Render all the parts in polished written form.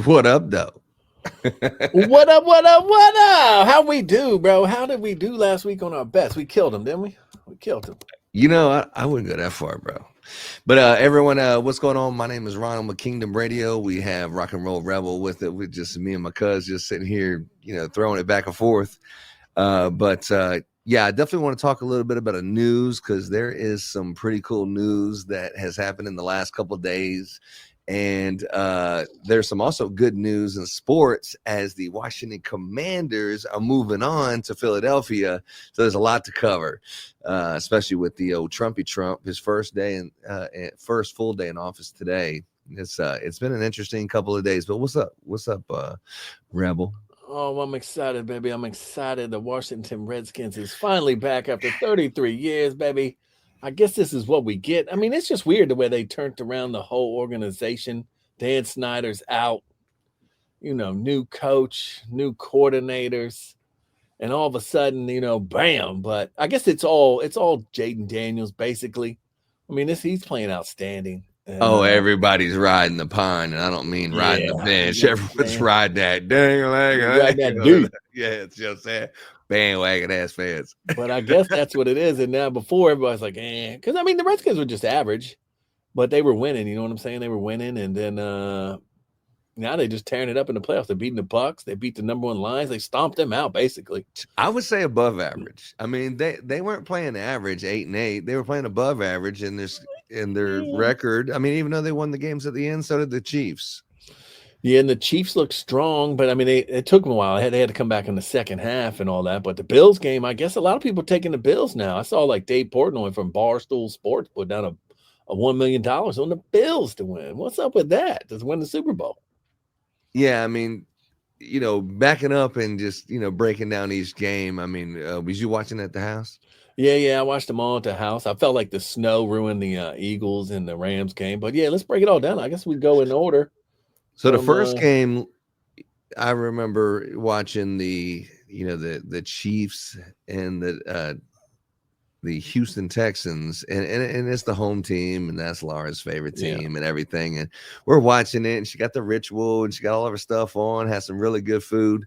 What up, though? What up, what up, what up? How we do, bro? How did we do last week on our bets? We killed him, didn't we? We killed him. I wouldn't go that far, bro. But everyone, what's going on? My name is Ronald with Kingdom Radio. We have Rock and Roll Rebel with it. With just me and my cuz just sitting here, throwing it back and forth. Yeah, I definitely want to talk a little bit about the news because there is some pretty cool news that has happened in the last couple of days. And there's some also good news in sports as the Washington Commanders are moving on to Philadelphia. So there's a lot to cover, especially with the old Trumpy Trump, his first full day in office today. It's been an interesting couple of days. But what's up, Rebel? Oh, I'm excited, baby. I'm excited. The Washington Redskins is finally back after 33 years, baby. I guess this is what we get. I mean, it's just weird the way they turned around the whole organization. Dan Snyder's out, new coach, new coordinators, and all of a sudden, bam. But I guess it's all Jaden Daniels, basically. I mean, he's playing outstanding. And, everybody's riding the pine, and I don't mean riding the bench. Everyone's riding that dang leg. Riding that dude. Yeah, it's just that bandwagon ass fans. But I guess that's what it is. And now before everybody's like, because I mean the Redskins were just average, but they were winning. You know what I'm saying? They were winning, and then now they're just tearing it up in the playoffs. They're beating the Bucks. They beat the number one Lions. They stomped them out basically. I would say above average. I mean, they weren't playing average 8-8. They were playing above average in their record. I mean, even though they won the games at the end, so did the Chiefs. Yeah, and the Chiefs look strong, but I mean, it took them a while. They had to come back in the second half and all that. But the Bills game, I guess a lot of people are taking the Bills now. I saw like Dave Portnoy from Barstool Sports put down a $1 million on the Bills to win. What's up with that? To win the Super Bowl. Yeah, I mean, backing up and just, breaking down each game. I mean, was you watching at the house? Yeah, I watched them all at the house. I felt like the snow ruined the Eagles and the Rams game. But yeah, let's break it all down. I guess we go in order. So the first game, I remember watching the Chiefs and the Houston Texans, and it's the home team, and that's Laura's favorite team and everything. And we're watching it, and she got the ritual, and she got all of her stuff on, has some really good food.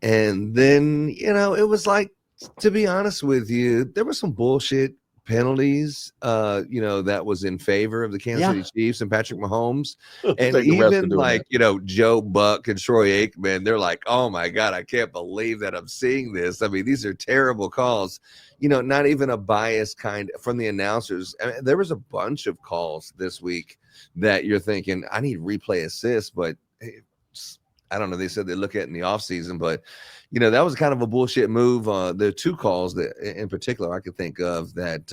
And then, it was like, to be honest with you, there was some bullshit penalties, that was in favor of the Kansas City Chiefs and Patrick Mahomes. And even like, Joe Buck and Troy Aikman, they're like, oh my God, I can't believe that I'm seeing this. I mean, these are terrible calls, not even a bias kind from the announcers. I mean, there was a bunch of calls this week that you're thinking, I need replay assist, but I don't know. They said they look at it in the offseason, but that was kind of a bullshit move. There are two calls that in particular I could think of that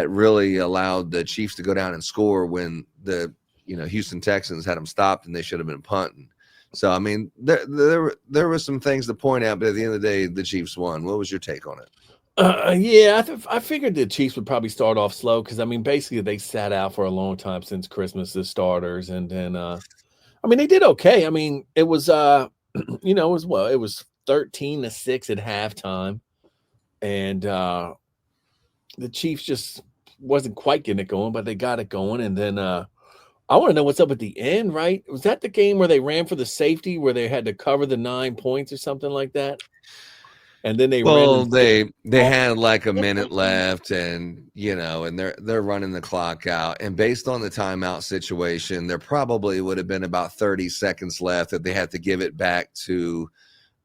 really allowed the Chiefs to go down and score when the Houston Texans had them stopped and they should have been punting. So I mean, there were some things to point out, but at the end of the day, the Chiefs won. What was your take on it? I figured the Chiefs would probably start off slow because I mean, basically they sat out for a long time since Christmas as starters, and then I mean they did okay. I mean it was it was 13-6 at halftime, and the Chiefs just wasn't quite getting it going, but they got it going. And then I want to know what's up at the end, right? Was that the game where they ran for the safety, where they had to cover the 9 points or something like that? And then they had like a minute left, and and they're running the clock out. And based on the timeout situation, there probably would have been about 30 seconds left that they had to give it back to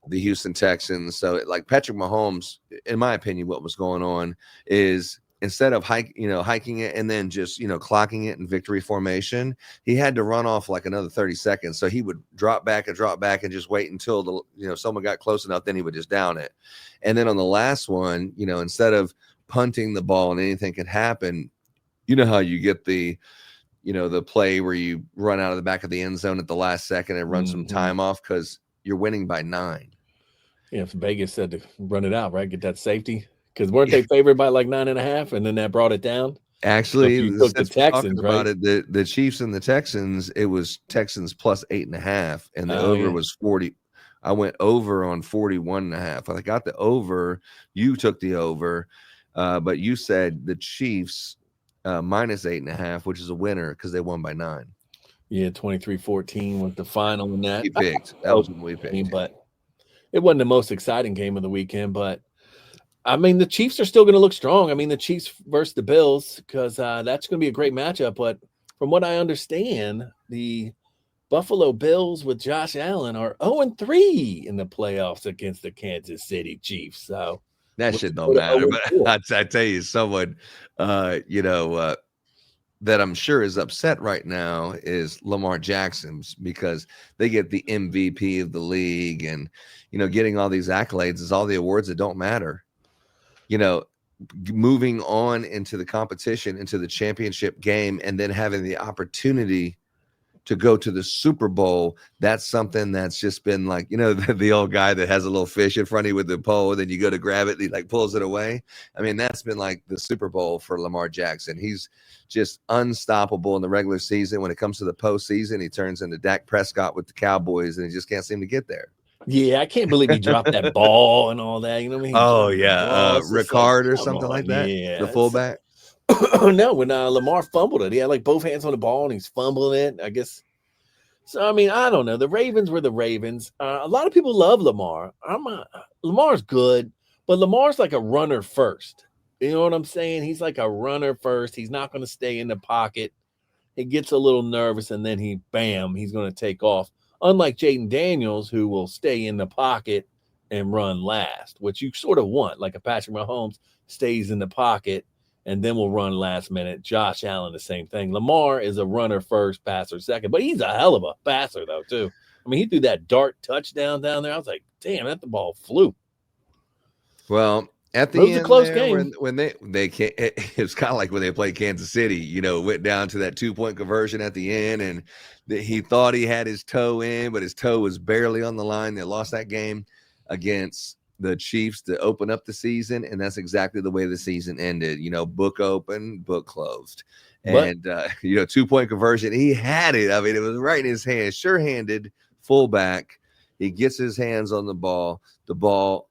the Houston Texans. So like Patrick Mahomes, in my opinion, what was going on is instead of hiking it and then just clocking it in victory formation, he had to run off like another 30 seconds. So he would drop back and just wait until someone got close enough, then he would just down it. And then on the last one, instead of punting the ball and anything could happen, how you get the play where you run out of the back of the end zone at the last second and run some time off because you're winning by 9. Yeah, if Vegas said to run it out, right? Get that safety. Because weren't they favored by like 9.5, and then that brought it down? Actually, so you took the Texans, right? The Chiefs and the Texans, it was Texans plus 8.5, and the over was 40. I went over on 41.5. I got the over. You took the over, but you said the Chiefs minus 8.5, which is a winner because they won by 9. Yeah, 23-14 was the final in that. He picked. That was when we picked. But it wasn't the most exciting game of the weekend. But I mean, the Chiefs are still going to look strong. I mean, the Chiefs versus the Bills, because that's going to be a great matchup. But from what I understand, the Buffalo Bills with Josh Allen are 0-3 in the playoffs against the Kansas City Chiefs. So that shit don't matter. But I tell you, someone, that I'm sure is upset right now is Lamar Jackson's, because they get the MVP of the league and, getting all these accolades is all the awards that don't matter. Moving on into the competition, into the championship game, and then having the opportunity to go to the Super Bowl, that's something that's just been like, the old guy that has a little fish in front of you with the pole, and then you go to grab it and he like pulls it away. I mean, that's been like the Super Bowl for Lamar Jackson. He's just unstoppable in the regular season. When it comes to the postseason, he turns into Dak Prescott with the Cowboys, and he just can't seem to get there. Yeah, I can't believe he dropped that ball and all that. You know what I mean? Oh, yeah. Ricard or something like that? Yeah. The fullback? No, when Lamar fumbled it, he had like both hands on the ball and he's fumbling it, I guess. So, I mean, I don't know. The Ravens were the Ravens. A lot of people love Lamar. Lamar's good, but Lamar's like a runner first. You know what I'm saying? He's like a runner first. He's not going to stay in the pocket. He gets a little nervous, and then he's going to take off. Unlike Jaden Daniels, who will stay in the pocket and run last, which you sort of want. Like a Patrick Mahomes stays in the pocket and then will run last minute. Josh Allen, the same thing. Lamar is a runner first, passer second, but he's a hell of a passer, though, too. I mean, he threw that dart touchdown down there. I was like, damn, the ball flew. Well, at the end, a close game. When they it's kind of like when they played Kansas City, went down to that 2-point conversion at the end, and he thought he had his toe in, but his toe was barely on the line. They lost that game against the Chiefs to open up the season, and that's exactly the way the season ended. Book open, book closed. And 2-point conversion, he had it. I mean, it was right in his hand, sure-handed fullback. He gets his hands on the ball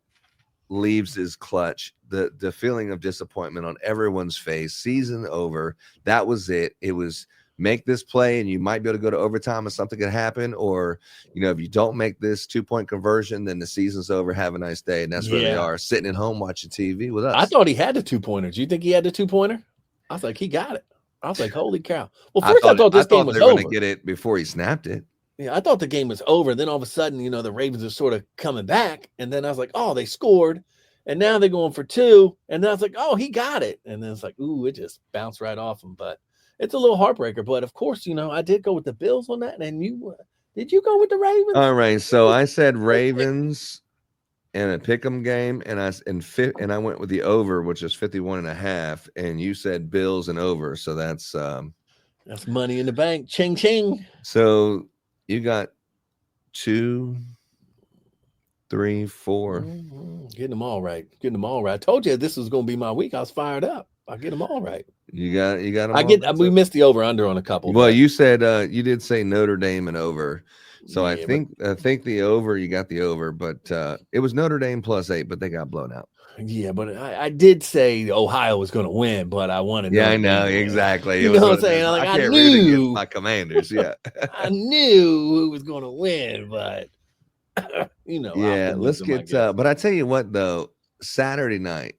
leaves his clutch. The feeling of disappointment on everyone's face. Season over. That was it. It was make this play and you might be able to go to overtime and something could happen, or if you don't make this 2-point conversion, then the season's over. Have a nice day. And that's where they are, sitting at home watching TV with us. I thought he had the 2-pointer. Do you think he had the 2-pointer? I was like, he got it. I was like, holy cow. Well, first I thought this game was over. They were going to get it before he snapped it. Yeah, I thought the game was over. Then all of a sudden, the Ravens are sort of coming back. And then I was like, oh, they scored. And now they're going for 2. And then I was like, oh, he got it. And then it's like, ooh, it just bounced right off him. But it's a little heartbreaker. But of course, I did go with the Bills on that. And did you go with the Ravens? All right. So I said Ravens in a pick'em game, and I went with the over, which is 51.5. And you said Bills and over. So that's money in the bank. Ching ching. So you got 2, 3, 4. Getting them all right. I told you this was going to be my week. I was fired up. I get them all right. You got them. We missed the over under on a couple. Well, you said you did say Notre Dame and over. So I think the over, you got the over, but it was Notre Dame +8, but they got blown out. Yeah, but I did say Ohio was going to win, but I wanted. Yeah, I know exactly. You know what I'm saying? I knew my Commanders. Yeah, I knew who was going to win, but Yeah, let's get. But I tell you what, though, Saturday night,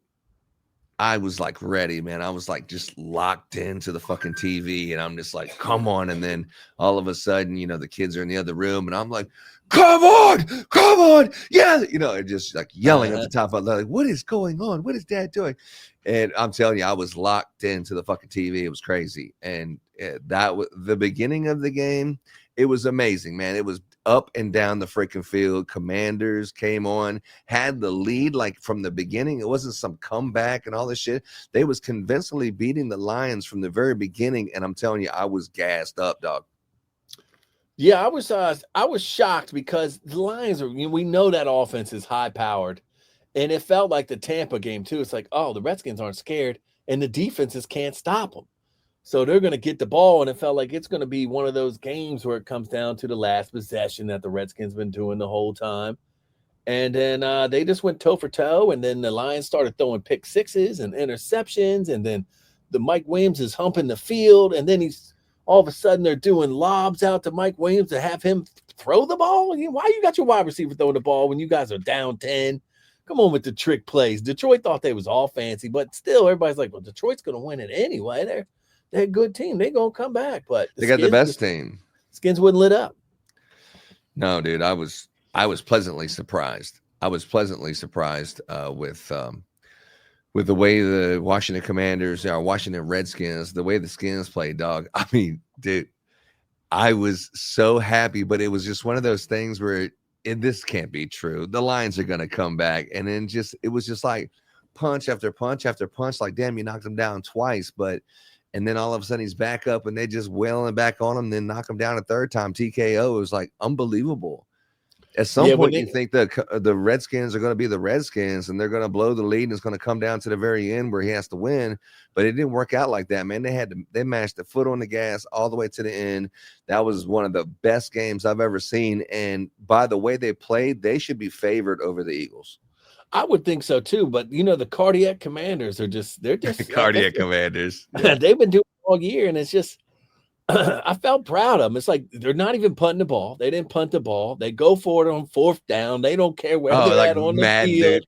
I was like ready, man. I was like just locked into the fucking TV, and I'm just like, come on. And then all of a sudden, the kids are in the other room, and I'm like, come on, yeah, just like yelling at the top of the, like, what is going on? What is Dad doing? And I'm telling you, I was locked into the fucking TV. It was crazy, and that was the beginning of the game. It was amazing, man. It was up and down the freaking field. Commanders came on, had the lead like from the beginning. It wasn't some comeback and all this shit. They was convincingly beating the Lions from the very beginning, and I'm telling you, I was gassed up, dog. Yeah, I was shocked because the Lions we know that offense is high powered, and it felt like the Tampa game too. It's like, oh, the Redskins aren't scared, and the defenses can't stop them. So they're going to get the ball, and it felt like it's going to be one of those games where it comes down to the last possession that the Redskins been doing the whole time. And then they just went toe for toe, and then the Lions started throwing pick sixes and interceptions, and then the Mike Williams is humping the field, and then he's all of a sudden they're doing lobs out to Mike Williams to have him throw the ball. Why you got your wide receiver throwing the ball when you guys are down 10? Come on with the trick plays. Detroit thought they was all fancy, but still everybody's like, well, Detroit's going to win it anyway. They're a good team. They're going to come back, but they got the best team. Skins wouldn't lit up. No, dude, I was pleasantly surprised. I was pleasantly surprised with the way the Washington Commanders or Washington Redskins, the way the Skins played, dog. I mean, dude, I was so happy, but it was just one of those things where this can't be true. The Lions are going to come back. And then it was just like punch after punch after punch. Like, damn, you knocked him down twice. And then all of a sudden he's back up and they just wailing back on him, then knock him down a third time. TKO. It was like unbelievable. At some point, you think the Redskins are going to be the Redskins and they're going to blow the lead and it's going to come down to the very end where he has to win. But it didn't work out like that, man. They mashed the foot on the gas all the way to the end. That was one of the best games I've ever seen. And by the way they played, they should be favored over the Eagles. I would think so too. But the cardiac commanders they're just cardiac commanders. Yeah. They've been doing it all year, and it's just I felt proud of them. It's like they're not even punting the ball. They didn't punt the ball. They go for it on fourth down. They don't care where they're at on the field.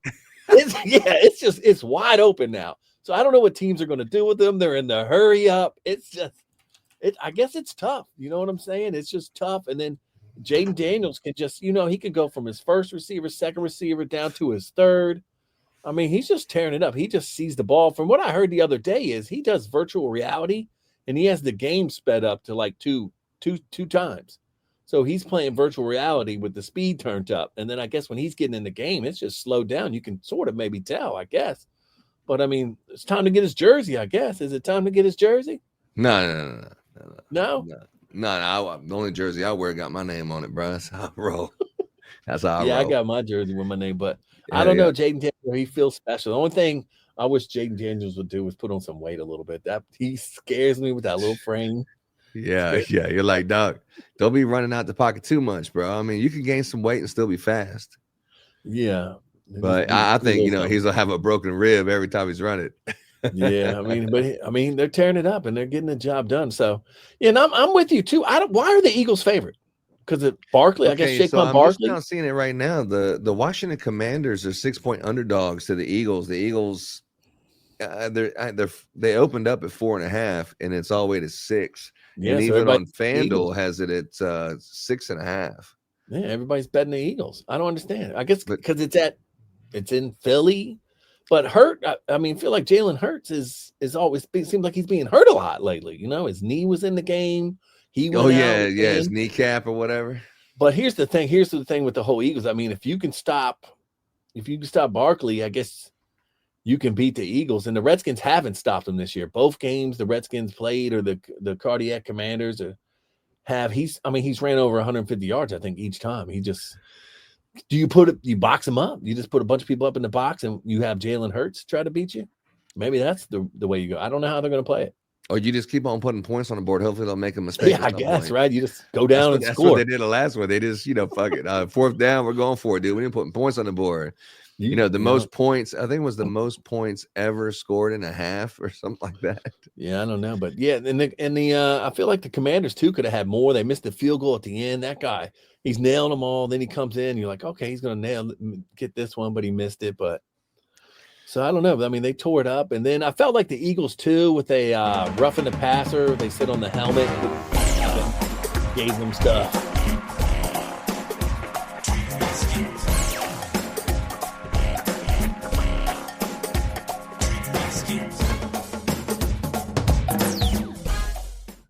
It's wide open now. So I don't know what teams are going to do with them. They're in the hurry up. I guess it's tough. You know what I'm saying? It's just tough. And then Jaden Daniels can just, he could go from his first receiver, second receiver down to his third. I mean, he's just tearing it up. He just sees the ball. From what I heard the other day is he does virtual reality. And he has the game sped up to like two times. So he's playing virtual reality with the speed turned up. And then I guess when he's getting in the game, it's just slowed down. You can sort of maybe tell, I guess. But, I mean, it's time to get his jersey, I guess. Is it time to get his jersey? No. No? No. The only jersey I wear got my name on it, bro. That's how I roll. That's how I roll. Yeah, I got my jersey with my name. But I don't know, Jaden Daniels, he feels special. The only thing I wish Jaden Daniels would do was put on some weight a little bit. That he scares me with that little frame. Yeah. You're like, dog, don't be running out the pocket too much, bro. I mean, you can gain some weight and still be fast. Yeah. But I think, he's going to have a broken rib every time he's running. Yeah. I mean, they're tearing it up and they're getting the job done. So, and I'm with you too. Why are the Eagles favored? Because of Barkley, I guess Saquon Barkley. I'm seeing it right now. The Washington Commanders are 6-point underdogs to the Eagles. The Eagles, they opened up at 4.5, and it's all the way to 6. Yeah, and even on FanDuel has it at 6.5. Yeah, everybody's betting the Eagles. I don't understand. I guess because it's in Philly, but feel like Jalen Hurts is always seems like he's being hurt a lot lately. His knee was in the game. He went his kneecap or whatever. But here's the thing. Here's the thing with the whole Eagles. I mean, if you can stop Barkley, I guess you can beat the Eagles. And the Redskins haven't stopped them this year. Both games the Redskins played, or the cardiac commanders, he's ran over 150 yards, I think, each time. You box him up. You just put a bunch of people up in the box and you have Jalen Hurts try to beat you. Maybe that's the way you go. I don't know how they're going to play it. Or you just keep on putting points on the board. Hopefully they'll make a mistake. Yeah, I guess, right? You just go down and that's score. What they did the last one. They just, fuck it. Fourth down, we're going for it, dude. We didn't put points on the board. Most points, I think it was the most points ever scored in a half or something like that. Yeah, I don't know. But yeah, and I feel like the Commanders too could have had more. They missed the field goal at the end. That guy, he's nailing them all. Then he comes in, you're like, okay, he's gonna get this one, but he missed it. But so I don't know. I mean, they tore it up. And then I felt like the Eagles too, with a roughing the passer. They sit on the helmet, gave them stuff.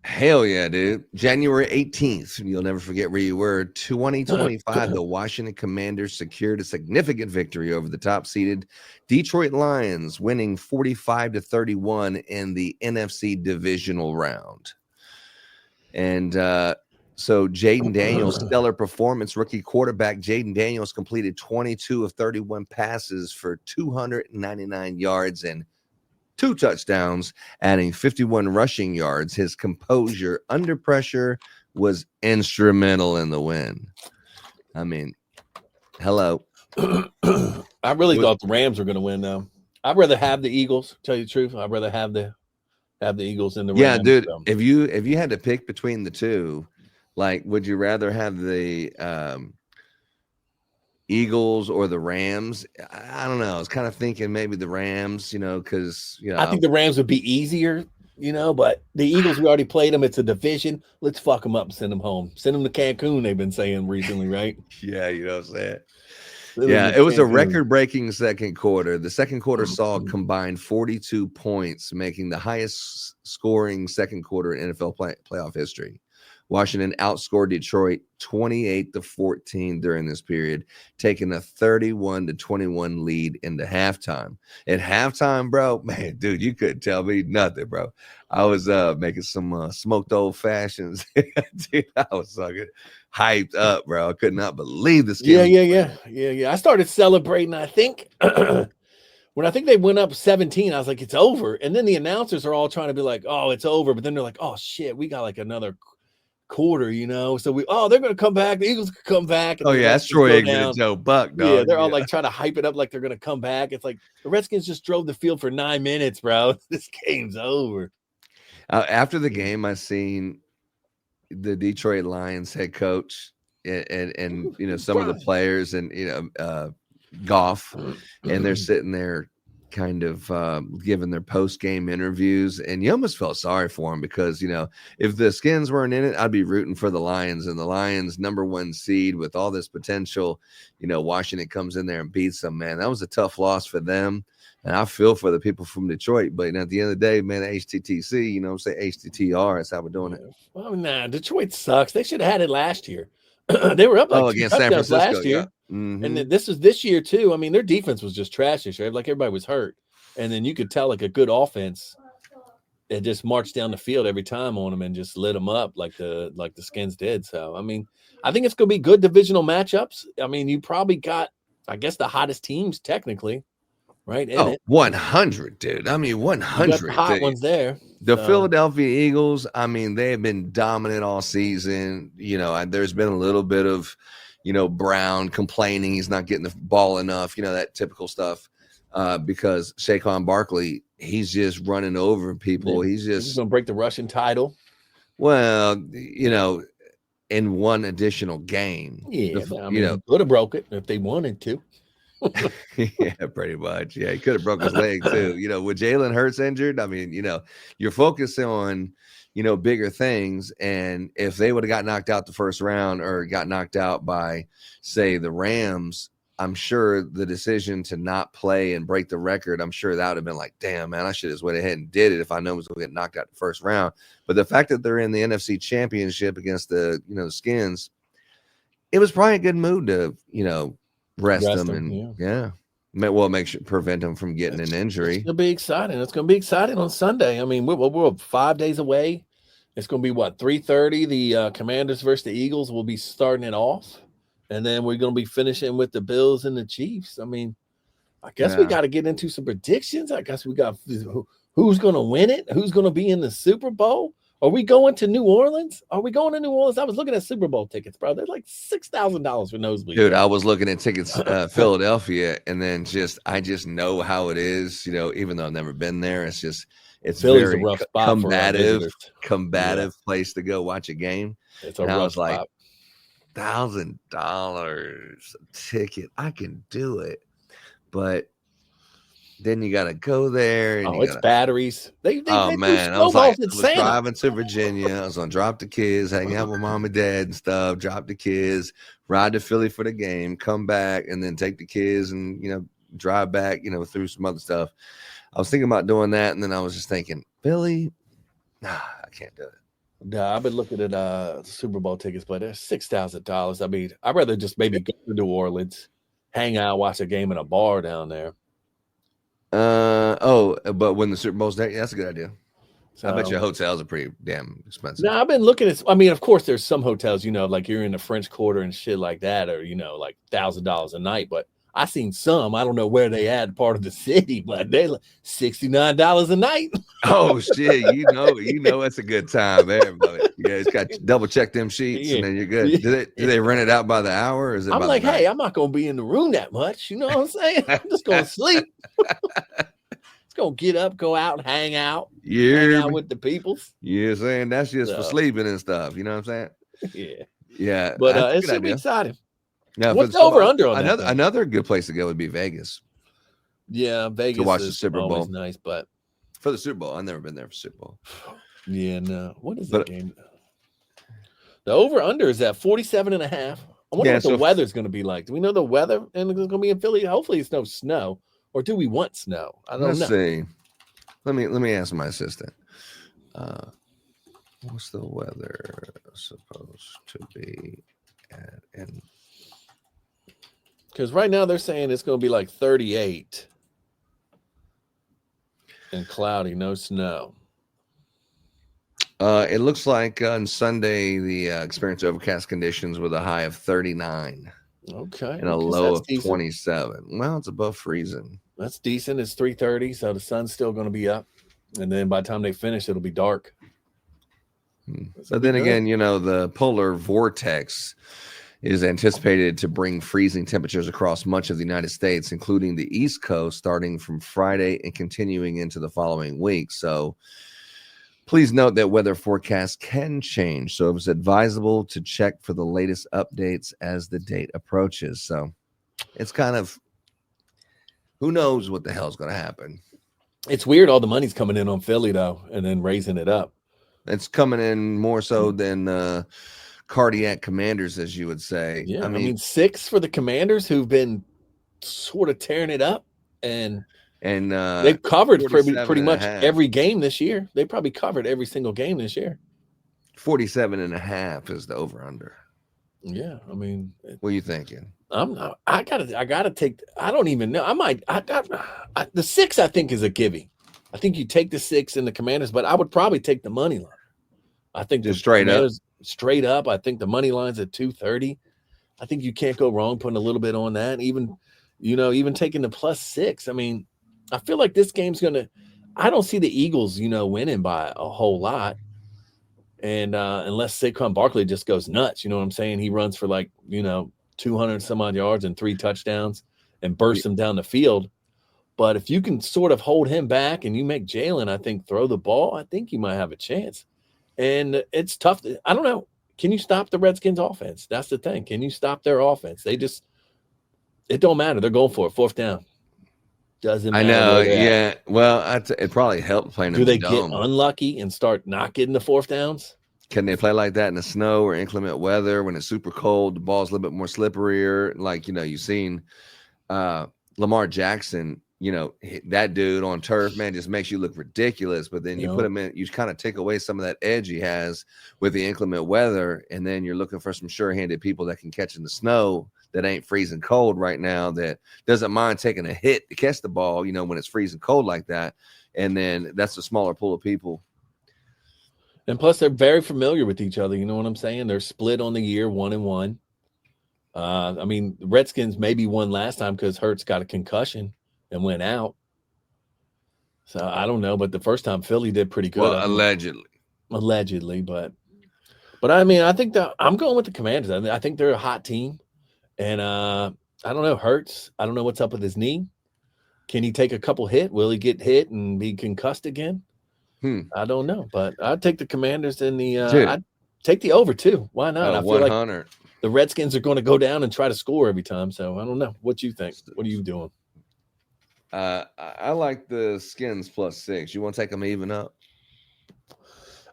Hell yeah, dude. January 18th, you'll never forget where you were. 2025, the Washington Commanders secured a significant victory over the top-seeded Detroit Lions, winning 45-31 in the NFC divisional round. And so Jaden Daniels, stellar performance. Rookie quarterback Jaden Daniels completed 22 of 31 passes for 299 yards and 2 touchdowns, adding 51 rushing yards. His composure under pressure was instrumental in the win. I mean, hello. I really thought the Rams were going to win, though. I'd rather have the Eagles, tell you the truth. I'd rather have that have the Eagles and the Rams. Yeah, dude. So. If you had to pick between the two, like, would you rather have the Eagles or the Rams? I don't know. I was kind of thinking maybe the Rams, because I think the Rams would be easier, but the Eagles, we already played them. It's a division. Let's fuck them up and send them home. Send them to Cancun, they've been saying recently, right? Yeah, you know what I'm saying? Yeah, it was a record-breaking second quarter. The second quarter saw combined 42 points, making the highest scoring second quarter in NFL playoff history. Washington outscored Detroit 28-14 during this period, taking a 31-21 lead into halftime. At halftime, bro, man, dude, you couldn't tell me nothing, bro. I was making some smoked old fashions. Dude, I was fucking hyped up, bro. I could not believe this game. Yeah. I started celebrating, I think. When I think they went up 17, I was like, it's over. And then the announcers are all trying to be like, oh, it's over. But then they're like, oh, shit, we got like another quarter, so they're going to come back. The Eagles could come back. And that's Troy Aikman and Joe Buck, dog. Yeah, they're all like trying to hype it up like they're going to come back. It's like the Redskins just drove the field for 9 minutes, bro. This game's over. After the game, I seen the Detroit Lions head coach and some of the players and Goff, and they're sitting there kind of giving their post-game interviews, and you almost felt sorry for them because if the Skins weren't in it, I'd be rooting for the Lions, and the Lions #1 seed with all this potential. Washington comes in there and beats them. Man, that was a tough loss for them, and I feel for the people from Detroit. But at the end of the day, man, HTTC, say HTTR, that's how we're doing it. Well, nah, Detroit sucks. They should have had it last year. They were up like against San Francisco last year. Yeah. Mm-hmm. And this is this year too. I mean, their defense was just trash this year. Like everybody was hurt, and then you could tell like a good offense. It just marched down the field every time on them and just lit them up like the Skins did. So I mean, I think it's going to be good divisional matchups. I mean, you probably got, I guess, the hottest teams technically, right? 100, dude. I mean, 100 you got the hot ones there. The Philadelphia Eagles, I mean, they have been dominant all season. There's been a little bit of Brown complaining he's not getting the ball enough, that typical stuff, because Saquon Barkley, he's just running over people. He's just going to break the rushing title. Well, in one additional game. Yeah, could have broke it if they wanted to. Yeah, pretty much. Yeah, he could have broke his leg too. With Jalen Hurts injured, I mean, you're focusing on bigger things. And if they would have got knocked out the first round or got knocked out by, say, the Rams, I'm sure the decision to not play and break the record, I'm sure that would have been like, damn, man, I should have went ahead and did it if I know I was going to get knocked out the first round. But the fact that they're in the NFC Championship against the, Skins, it was probably a good move to, rest them and prevent them from getting an injury. It'll be exciting. It's going to be exciting on Sunday. I mean, we're 5 days away. It's going to be 3:30. The Commanders versus the Eagles will be starting it off, and then we're going to be finishing with the Bills and the Chiefs. I mean, I guess we got to get into some predictions. I guess we got who's going to win it, who's going to be in the Super Bowl. Are we going to New Orleans? I was looking at Super Bowl tickets, bro. They're like $6,000 for nosebleed. Dude, I was looking at tickets Philadelphia, and then I just know how it is, even though I've never been there. It's Philly's very a rough spot combative place to go watch a game. It's a rough spot. Like, $1,000 a ticket. I can do it. But then you got to go there. And it's batteries. They man. I was driving to Virginia. I was going to drop the kids, hang out with mom and dad and stuff, drop the kids, ride to Philly for the game, come back, and then take the kids and, drive back, through some other stuff. I was thinking about doing that, and then I was just thinking, Philly, nah, I can't do it. Nah, I've been looking at Super Bowl tickets, but they're $6,000. I mean, I'd rather just maybe go to New Orleans, hang out, watch a game in a bar down there. But when the Super Bowl's there, that's a good idea. So, I bet your hotels are pretty damn expensive. No, I've been looking at. I mean, of course, there's some hotels, like you're in the French Quarter and shit like that, or like $1,000 a night. But I seen some. I don't know where they at part of the city, but they like $69 a night. Oh shit! You know it's a good time, everybody. Yeah, it's got double check them sheets, and then you're good. Do they rent it out by the hour? Or is it? I'm like, hey, I'm not gonna be in the room that much. You know what I'm saying? I'm just gonna sleep. gonna get up, go out, and hang out Yeah, with the peoples. you're saying that's just for So, sleeping and stuff. You know what I'm saying? yeah. Yeah, But that's a it good should be idea. exciting. Yeah, What's the over under on that? Another good place to go would be Vegas Yeah, Vegas to watch the is Super always Bowl nice, but for the Super Bowl. I've never been there for Super Bowl. yeah, no. What is But- that game? The over under is at 47.5. I wonder Yeah, what the so- weather's going to be like. Do we know the weather and it's going to be in Philly? Hopefully, it's no snow. Or do we want snow? I don't know. Let's see. Let me ask my assistant. What's the weather supposed to be at? And Because right now they're saying it's going to be like 38 and cloudy, no snow. it looks like on Sunday the experience overcast conditions with a high of 39 Okay. and a low of 27. Well, it's above freezing. That's decent. It's 3:30, so the sun's still going to be up. And then by the time they finish, it'll be dark. But then again, you know, the polar vortex is anticipated to bring freezing temperatures across much of the United States, including the East Coast, starting from Friday and continuing into the following week. So please note that weather forecasts can change. So it's advisable to check for the latest updates as the date approaches. So it's kind of, who knows what the hell's going to happen. It's weird. All the money's coming in on Philly, though, and then raising it up. It's coming in more so than cardiac Commanders, as you would say. Yeah, I mean 6 for the Commanders, who've been sort of tearing it up, and they've covered pretty much every game this year. They probably covered every single game this year. 47.5 is the over/under. Yeah, I mean, what are you thinking? I gotta take. I don't even know. The 6 I think is a gimme. I think you take the 6 in the Commanders, but I would probably take the money line. I think just straight up. I think the money line's at 230. I think you can't go wrong putting a little bit on that. Even taking the +6. I mean, I feel like this game's gonna. I don't see the Eagles, winning by a whole lot. And unless Saquon Barkley just goes nuts, you know what I'm saying? He runs for 200 some odd yards and 3 touchdowns and bursts them down the field. But if you can sort of hold him back and you make Jalen, I think, throw the ball, I think you might have a chance. And it's tough. I don't know. Can you stop the Redskins offense? That's the thing. Can you stop their offense? It don't matter. They're going for it. 4th down. Doesn't matter. I know. Yeah. Well, it probably helped playing in the dome. Do they get unlucky and start not getting the 4th downs? Can they play like that in the snow or inclement weather when it's super cold? The ball's a little bit more slipperier. Like, you've seen Lamar Jackson, that dude on turf, man, just makes you look ridiculous. But then you put him in, you kind of take away some of that edge he has with the inclement weather. And then you're looking for some sure-handed people that can catch in the snow that ain't freezing cold right now, that doesn't mind taking a hit to catch the ball, when it's freezing cold like that. And then that's a smaller pool of people. And plus, they're very familiar with each other. You know what I'm saying? They're split on the year, 1-1. I mean, the Redskins maybe won last time because Hurts got a concussion and went out. So I don't know, but the first time Philly did pretty good. Well, allegedly, but I mean, I think I'm going with the Commanders. I think they're a hot team, and I don't know, Hurts. I don't know what's up with his knee. Can he take a couple hit? Will he get hit and be concussed again? I don't know, but I'd take the Commanders in the. I'd take the over too. Why not? I feel 100. like the Redskins are going to go down and try to score every time. So I don't know. What you think? What are you doing? I like the Skins +6. You want to take them even up?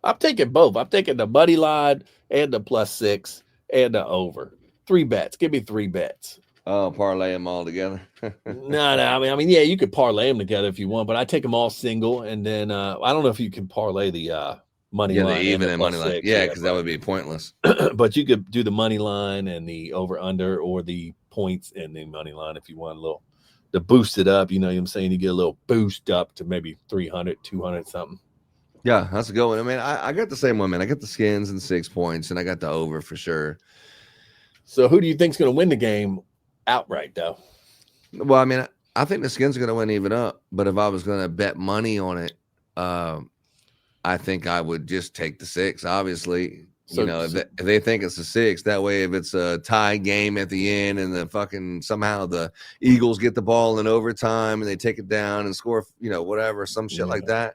I'm taking both. I'm taking the money line and the +6 and the over. 3 bets. Give me 3 bets. Oh, parlay them all together. No. I mean, yeah, you could parlay them together if you want, but I take them all single, and then I don't know if you can parlay the money line. The even and money line. Yeah, because that would be pointless. But you could do the money line and the over under, or the points and the money line if you want a little to boost it up. You know what I'm saying? You get a little boost up to maybe 300, 200 something. Yeah, that's a good one. I mean, I got the same one, man. I got the Skins and 6 points, and I got the over for sure. So who do you think's going to win the game outright, though? Well, I mean, I think the Skins are going to win even up. But if I was going to bet money on it, I think I would just take the 6, obviously. So, if they think it's a 6, that way if it's a tie game at the end and somehow the Eagles get the ball in overtime and they take it down and score, whatever, some shit like that,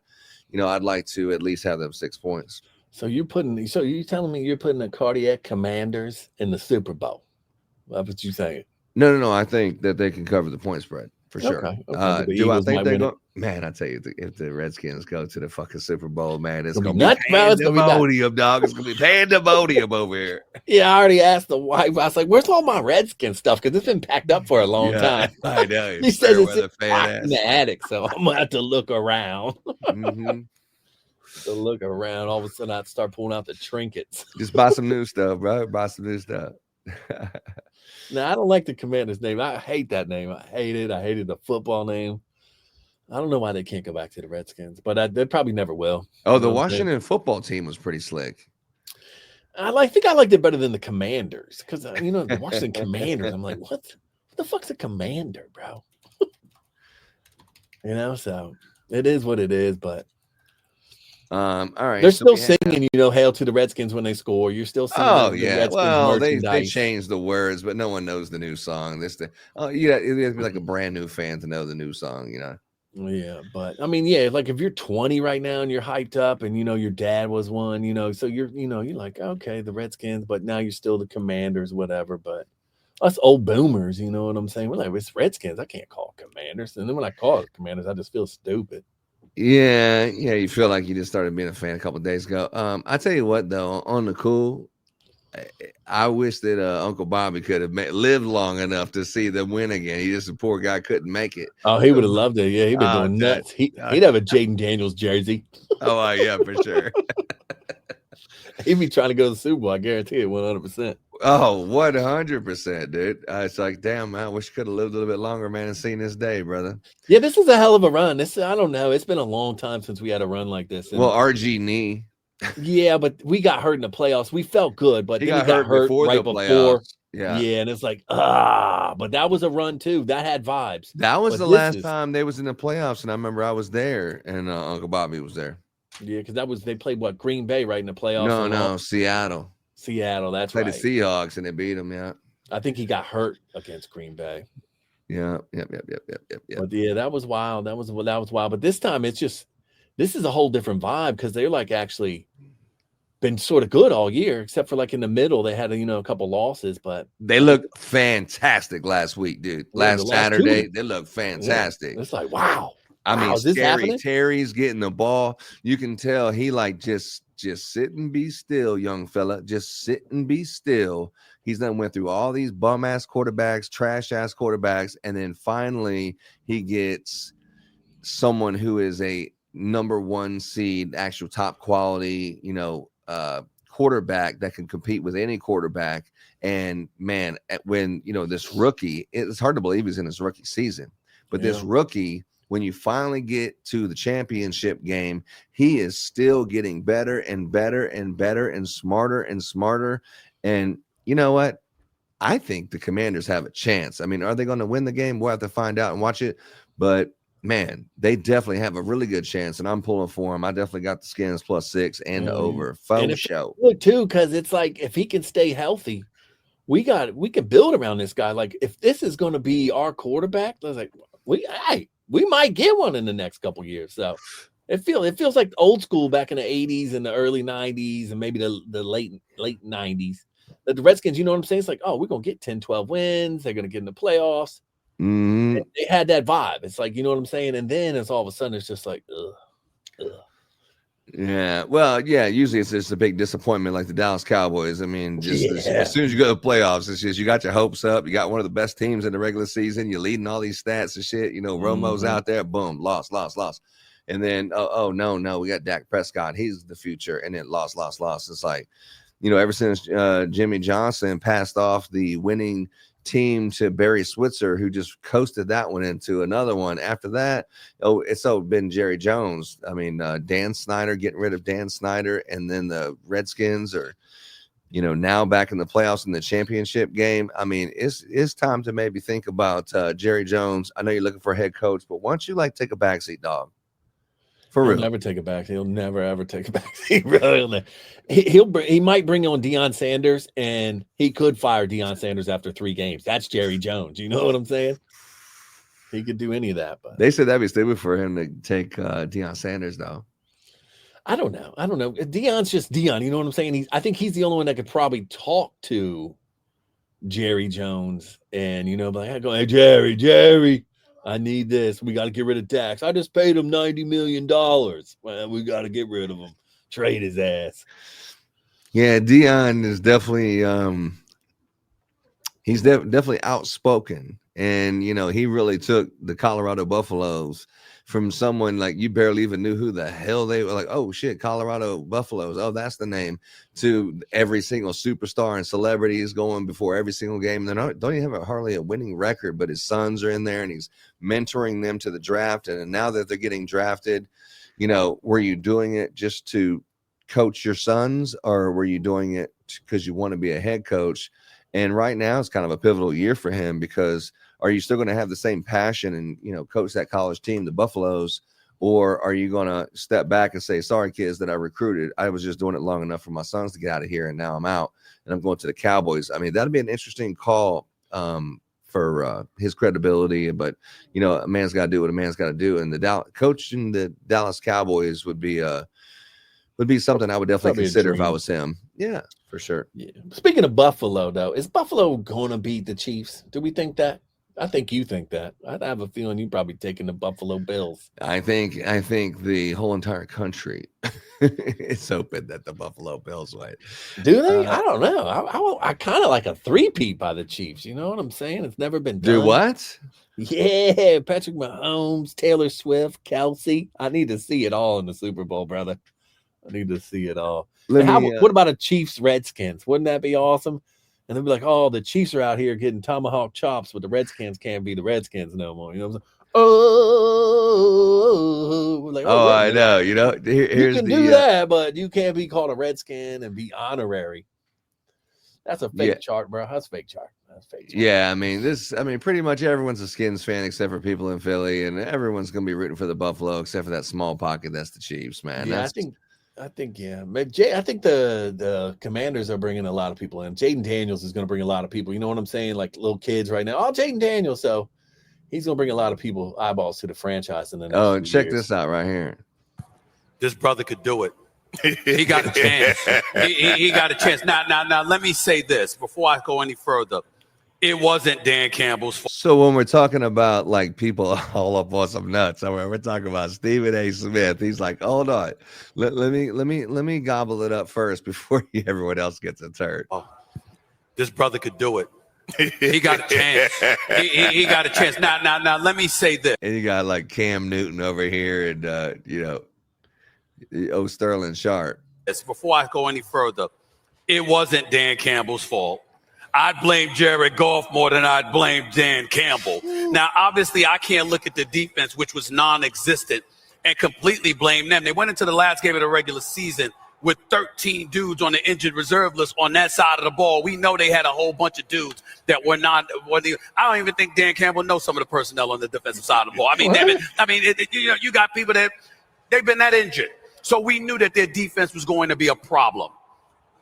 I'd like to at least have them 6 points. So you're telling me you're putting the Cardiac Commanders in the Super Bowl? That's what you saying? No. I think that they can cover the point spread for sure. Okay. Do I think they go? Man, I tell you, if the Redskins go to the fucking Super Bowl, man, it's gonna be nuts, pandemonium, dog. It's gonna be pandemonium over here. Yeah, I already asked the wife. I was like, "Where's all my Redskin stuff?" Because it's been packed up for a long time. I know. He says it's in the attic, so I'm gonna have to look around. Mm-hmm. To look around, all of a sudden I'd start pulling out the trinkets. Just buy some new stuff, bro. Buy some new stuff. No, I don't like the Commanders name. I hate that name. I hate it. I hated the football name. I don't know why they can't go back to the Redskins, but they probably never will. Oh, the Washington football team was pretty slick. I think I liked it better than the Commanders because the Washington Commanders. I'm like, what the fuck's a commander, bro? So it is what it is, but. All right. They're still singing, "Hail to the Redskins" when they score. You're still singing. Oh yeah. Well, they changed the words, but no one knows the new song. It has to be like a brand new fan to know the new song. Yeah, but I mean, yeah, like if you're 20 right now and you're hyped up, and your dad was one, so you're like, okay, the Redskins, but now you're still the Commanders, whatever. But us old boomers, you know what I'm saying? We're like, it's Redskins. I can't call it Commanders, and then when I call it Commanders, I just feel stupid. Yeah, you feel like you just started being a fan a couple of days ago. I tell you what, though, on the cool, I wish that Uncle Bobby could have lived long enough to see them win again. He just a poor guy, couldn't make it. Oh, he would have loved it. Yeah, he'd been going nuts. He'd have a Jaden Daniels jersey. Oh, yeah, for sure. He'd be trying to go to the Super Bowl. I guarantee it, 100%. Oh, 100%, dude. It's like, damn, man, I wish you could have lived a little bit longer, man, and seen this day, brother. Yeah, this is a hell of a run. I don't know. It's been a long time since we had a run like this. Well, RG knee. Yeah, but we got hurt in the playoffs. We felt good, but he got hurt right before. Yeah, and it's like, but that was a run too. That had vibes. That was the last time they was in the playoffs, and I remember I was there, and Uncle Bobby was there. Yeah, because they played Green Bay right in the playoffs. No, Seattle. That's right. Played the Seahawks and they beat them. Yeah, I think he got hurt against Green Bay. Yeah. But yeah, that was wild. That was wild. But this time this is a whole different vibe because they're like actually been sort of good all year, except for like in the middle they had a couple losses, but they looked fantastic last week, dude. Last Saturday they looked fantastic. Yeah. It's like wow. I mean, Scary Terry's getting the ball. You can tell he like just sit and be still, young fella. Just sit and be still. He's done went through all these bum ass quarterbacks, trash ass quarterbacks, and then finally he gets someone who is a number 1 seed, actual top quality, quarterback that can compete with any quarterback. And man, when this rookie, it's hard to believe he's in his rookie season, but this rookie, when you finally get to the championship game, he is still getting better and better and better and smarter and smarter. And you know what? I think the Commanders have a chance. I mean, are they going to win the game? We'll have to find out and watch it. But man, they definitely have a really good chance, and I'm pulling for them. I definitely got the Skins +6 and the over. Faux show. Look too, because it's like if he can stay healthy, we can build around this guy. Like if this is going to be our quarterback, I was like, we might get one in the next couple years. So it feels like old school back in the 80s and the early 90s and maybe the late 90s. The Redskins, you know what I'm saying? It's like, oh, we're gonna get 10, 12 wins. They're gonna get in the playoffs. Mm-hmm. They had that vibe. It's like, you know what I'm saying? And then it's all of a sudden it's just like, ugh. Yeah. Well, yeah, usually it's just a big disappointment like the Dallas Cowboys. I mean, as soon as you go to the playoffs, it's just you got your hopes up. You got one of the best teams in the regular season. You're leading all these stats and shit. Romo's out there. Boom. Lost. And then, oh, no, we got Dak Prescott. He's the future. And then lost. It's like, ever since Jimmy Johnson passed off the winning team to Barry Switzer, who just coasted that one into another one. After that, it's been Jerry Jones. I mean, Dan Snyder, getting rid of Dan Snyder, and then the Redskins are, now back in the playoffs in the championship game. I mean, it's time to maybe think about Jerry Jones. I know you're looking for a head coach, but why don't you take a backseat, dog, For He'll real. never take it back. He'll never ever take it back. He might bring on Deion Sanders, and he could fire Deion Sanders after 3 games. That's Jerry Jones. You know what I'm saying? He could do any of that. But They said that'd be stupid for him to take Deion Sanders, though. I don't know. Deion's just Deion. You know what I'm saying? I think he's the only one that could probably talk to Jerry Jones and, be like, I go, hey, Jerry, I need this. We got to get rid of Dax. I just paid him $90 million. Well, we got to get rid of him. Trade his ass. Yeah, Deion is definitely he's definitely outspoken. And, he really took the Colorado Buffaloes from someone like you barely even knew who the hell they were. Like, oh, shit, Colorado Buffaloes. Oh, that's the name. To every single superstar and celebrity is going before every single game. They don't even have hardly a winning record, but his sons are in there and he's mentoring them to the draft. And now that they're getting drafted, were you doing it just to coach your sons, or were you doing it because you want to be a head coach? And right now it's kind of a pivotal year for him, because are you still going to have the same passion and, coach that college team, the Buffaloes, or are you going to step back and say, sorry, kids that I recruited, I was just doing it long enough for my sons to get out of here, and now I'm out and I'm going to the Cowboys? I mean, that'd be an interesting call for his credibility, but, a man's got to do what a man's got to do. And coaching the Dallas Cowboys would be something I would definitely consider if I was him. Yeah, for sure. Yeah. Speaking of Buffalo, though, is Buffalo going to beat the Chiefs? Do we think that? I think you think that. I have a feeling you probably taking the Buffalo Bills. I think the whole entire country is hoping that the Buffalo Bills win. Do they? I don't know. I kind of like a 3-peat by the Chiefs. You know what I'm saying? It's never been done. Do what? Yeah, Patrick Mahomes, Taylor Swift, Kelsey. I need to see it all in the Super Bowl, brother. I need to see it all. What about a Chiefs Redskins? Wouldn't that be awesome? And they'll be like, oh, the Chiefs are out here getting tomahawk chops, but the Redskins can't be the Redskins no more. You know what I'm saying? I know. You can do that, but you can't be called a Redskin and be honorary. That's a fake chart, bro. That's fake chart. Yeah, pretty much everyone's a Skins fan except for people in Philly, and everyone's going to be rooting for the Buffalo except for that small pocket. That's the Chiefs, man. Yeah, I think, yeah. I think the Commanders are bringing a lot of people in. Jaden Daniels is going to bring a lot of people. You know what I'm saying? Like little kids right now. Oh, Jaden Daniels. So he's going to bring a lot of eyeballs to the franchise. In the next few years. This out right here. This brother could do it. He got a chance. He got a chance. Now, let me say this before I go any further. It wasn't Dan Campbell's fault. So when we're talking about like people all up on some nuts, we're talking about Stephen A. Smith. He's like, hold on, let me gobble it up first before everyone else gets a turn. Oh, this brother could do it. He got a chance. He got a chance. Now, let me say this. And you got like Cam Newton over here, and Sterling Sharp. Before I go any further, it wasn't Dan Campbell's fault. I'd blame Jared Goff more than I'd blame Dan Campbell. Now, obviously, I can't look at the defense, which was non-existent, and completely blame them. They went into the last game of the regular season with 13 dudes on the injured reserve list on that side of the ball. We know they had a whole bunch of dudes that were not. I don't even think Dan Campbell knows some of the personnel on the defensive side of the ball. You got people that they've been that injured. So we knew that their defense was going to be a problem.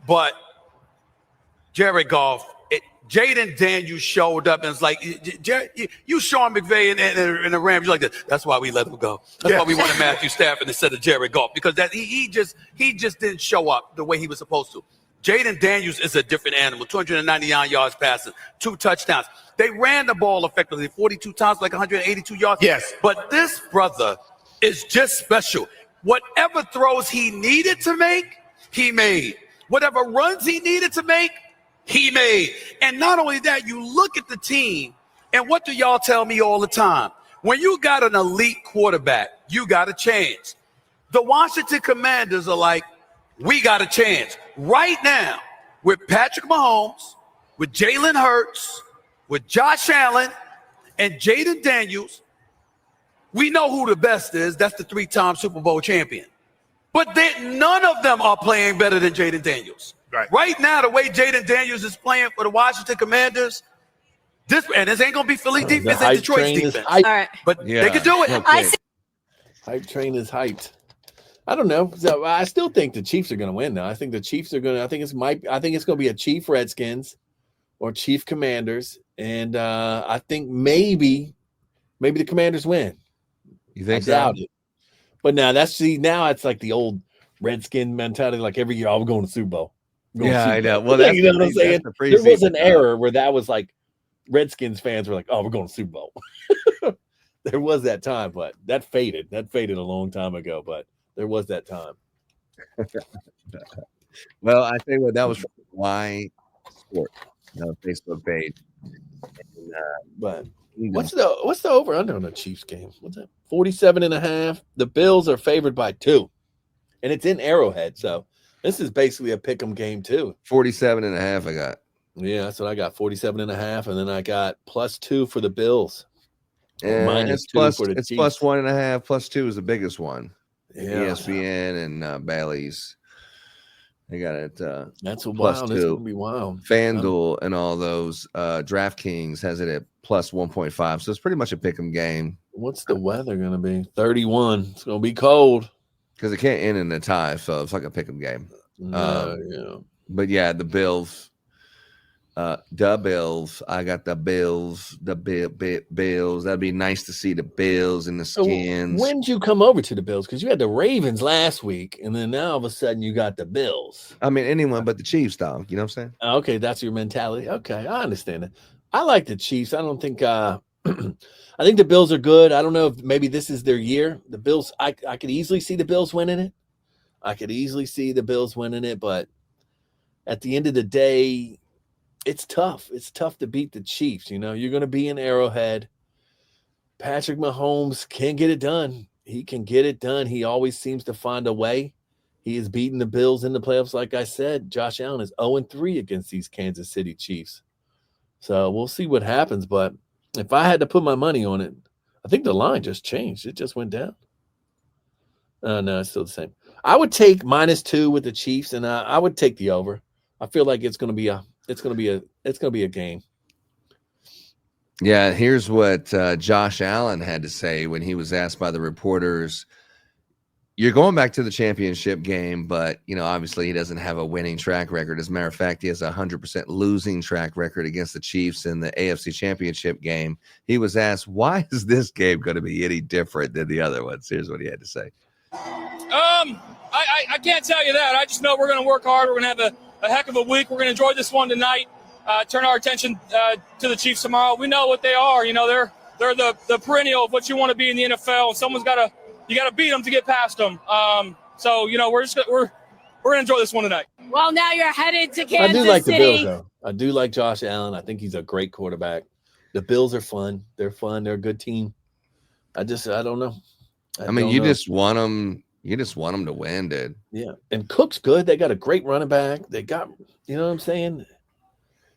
But Jared Goff, Jaden Daniels showed up and it's like, you Sean McVay and the Rams, you're like, that's why we let him go. That's why we wanted Matthew Stafford instead of Jared Goff, because he just didn't show up the way he was supposed to. Jaden Daniels is a different animal. 299 yards passing, 2 touchdowns. They ran the ball effectively 42 times, like 182 yards. Yes. But this brother is just special. Whatever throws he needed to make, he made. Whatever runs he needed to make, he made. And not only that, you look at the team, and what do y'all tell me all the time? When you got an elite quarterback, you got a chance. The Washington Commanders are like, we got a chance. Right now, with Patrick Mahomes, with Jalen Hurts, with Josh Allen, and Jaden Daniels, we know who the best is. That's the 3-time Super Bowl champion. But none of them are playing better than Jaden Daniels. Right now, the way Jaden Daniels is playing for the Washington Commanders, this ain't going to be Philly defense and Detroit's defense. All right. But they can do it. Hype train is hyped. I don't know. So I still think the Chiefs are going to win. Though I think the Chiefs are going to. I think it's going to be a Chief Redskins or Chief Commanders, and I think maybe the Commanders win. You think I so? doubt it. But now now it's like the old Redskin mentality. Like every year, we're going to Super Bowl. Yeah, I know. Well, You know what I'm saying? There was an era where that was like Redskins fans were like, "Oh, we're going to Super Bowl." There was that time, but that faded. That faded a long time ago. But there was that time. Well, I tell you what, that was from Why Sport, Facebook page. And, But what's the over under on the Chiefs game? What's that? 47.5. The Bills are favored by 2. And it's in Arrowhead, so this is basically a pick'em game too. 47.5 I got. Yeah, that's what I got. 47.5, and then I got +2 for the Bills. And it's +2 for the it's Chiefs. +1.5, +2 is the biggest one. Yeah. ESPN and Bally's. They got it. That's wild. It's +2. gonna be wild. FanDuel and all those. DraftKings has it at +1.5. So it's pretty much a pick'em game. What's the weather gonna be? 31. It's gonna be cold. Because it can't end in a tie, so it's like a pick'em game. Yeah. But yeah, the Bills. The Bills. I got the Bills. The Bills. That'd be nice to see the Bills and the Skins. When did you come over to the Bills? Because you had the Ravens last week, and then now all of a sudden you got the Bills. I mean, anyone but the Chiefs, dog. You know what I'm saying? Okay, that's your mentality. Okay, I understand it. I like the Chiefs. I don't think I think the Bills are good. I don't know if maybe this is their year. The Bills, I could easily see the Bills winning it. But at the end of the day, it's tough. It's tough to beat the Chiefs. You know, you're going to be in Arrowhead. Patrick Mahomes can get it done. He can get it done. He always seems to find a way. He has beaten the Bills in the playoffs. Like I said, Josh Allen is 0-3 against these Kansas City Chiefs. So we'll see what happens. But if I had to put my money on it, I think the line just changed. It just went down. No, it's still the same. I would take -2 with the Chiefs, and I would take the over. I feel like it's going to be a game. Yeah, here's what Josh Allen had to say when he was asked by the reporters. You're going back to the championship game, but, you know, obviously he doesn't have a winning track record. As a matter of fact, he has a 100% losing track record against the Chiefs in the AFC Championship game. He was asked, why is this game going to be any different than the other ones? Here's what he had to say. I can't tell you that. I just know we're going to work hard. We're going to have a heck of a week. We're going to enjoy this one tonight. Turn our attention to the Chiefs tomorrow. We know what they are. You know, they're the perennial of what you want to be in the NFL. And someone's got to beat them to get past them. So you know, we're going to enjoy this one tonight. Well, now you're headed to Kansas I do like City. the Bills, though. I do like Josh Allen. I think he's a great quarterback. The Bills are fun. They're fun. They're a good team. I don't know. I mean, you just want them. You just want them to win, dude. Yeah, and Cook's good. They got a great running back. They got, you know what I'm saying?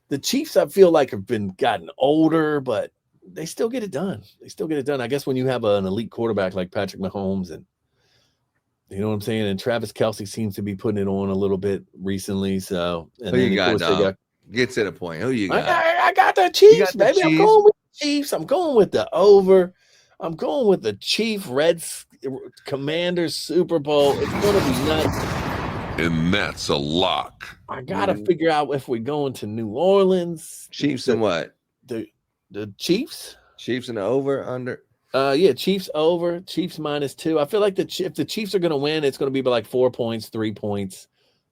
The Chiefs, I feel like, have gotten older, but they still get it done. I guess when you have an elite quarterback like Patrick Mahomes, and you know what I'm saying, and Travis Kelce seems to be putting it on a little bit recently. So, and who you got? Get to the point. Who you got? I got the Chiefs, the baby. Chiefs. I'm going with the Chiefs. I'm going with the over. I'm going with the Chief Reds Commanders Super Bowl. It's going to be nuts. And that's a lock. I got to figure out if we're going to New Orleans. Chiefs and what? The Chiefs? Chiefs and the over, under? Yeah, Chiefs over, Chiefs -2. I feel like if the Chiefs are going to win, it's going to be by like 4 points, 3 points,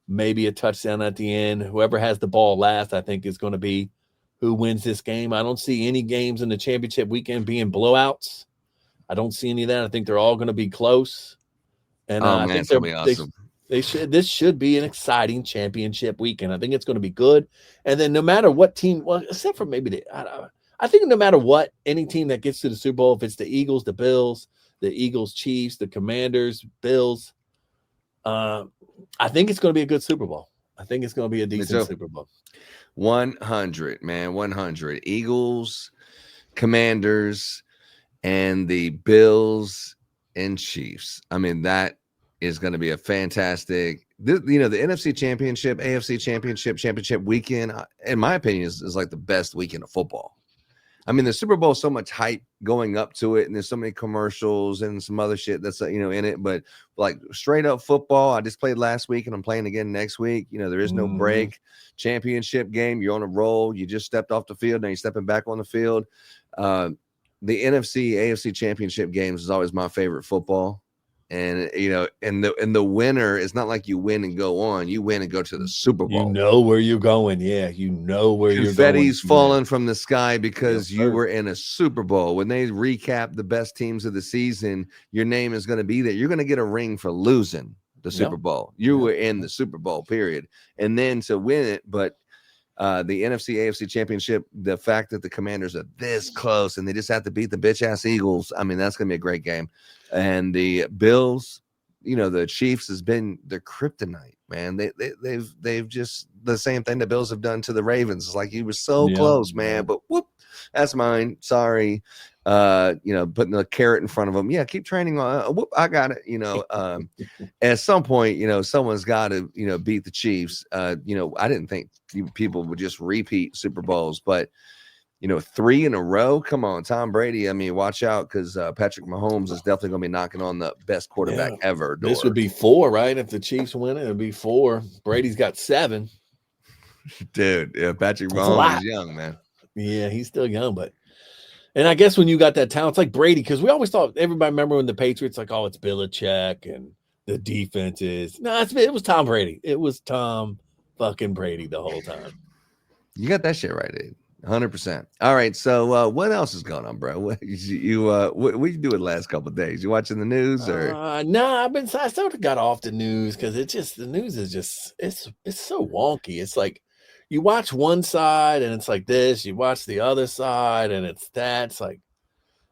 maybe a touchdown at the end. Whoever has the ball last, I think, is going to be who wins this game. I don't see any games in the championship weekend being blowouts. I don't see any of that. I think they're all going to be close. And I think it's going to be awesome. This should be an exciting championship weekend. I think it's going to be good. And then no matter what team, well, except for maybe I think no matter what, any team that gets to the Super Bowl, if it's the Eagles, the Bills, the Eagles, Chiefs, the Commanders, Bills, I think it's going to be a good Super Bowl. I think it's going to be a decent Super Bowl. 100, man, 100. Eagles, Commanders, and the Bills and Chiefs. I mean, that is going to be a fantastic, the NFC Championship, AFC Championship weekend, in my opinion, is like the best weekend of football. I mean, the Super Bowl, so much hype going up to it, and there's so many commercials and some other shit that's in it. But like straight up football, I just played last week, and I'm playing again next week. There is no break. Championship game, you're on a roll. You just stepped off the field, now you're stepping back on the field. The NFC AFC Championship games is always my favorite football. And and the winner, it's not like you win and go on. You win and go to the Super Bowl. You know where you're going. Yeah, you know where you're going. Confetti's falling from the sky because you were in a Super Bowl. When they recap the best teams of the season, your name is going to be there. You're going to get a ring for losing the Super Bowl. You were in the Super Bowl, period. And then to win it, but the NFC AFC Championship, the fact that the Commanders are this close and they just have to beat the bitch ass Eagles, I mean, that's going to be a great game. And the Bills, the Chiefs has been their kryptonite, man. They've just the same thing the Bills have done to the Ravens. It's like you were so close, man, but whoop, that's mine. Sorry. Putting the carrot in front of them. Yeah, keep training on. Whoop, I got it. At some point, someone's got to, beat the Chiefs. I didn't think people would just repeat Super Bowls, but 3 in a row. Come on, Tom Brady. I mean, watch out because Patrick Mahomes is definitely going to be knocking on the best quarterback ever door. This would be 4, right? If the Chiefs win it would be 4. Brady's got 7. Dude, Patrick Mahomes is young, man. Yeah, he's still young, and I guess when you got that talent, it's like Brady, because we always thought, everybody remember when the Patriots, like, oh, it's Belichick and the defense is. No, it was Tom Brady. It was Tom fucking Brady the whole time. You got that shit right, dude. 100%. All right, so what else is going on, bro? What you do the last couple of days? You watching the news or? No, I sort of got off the news because the news is just it's so wonky. It's like you watch one side and it's like this, you watch the other side and it's that. It's like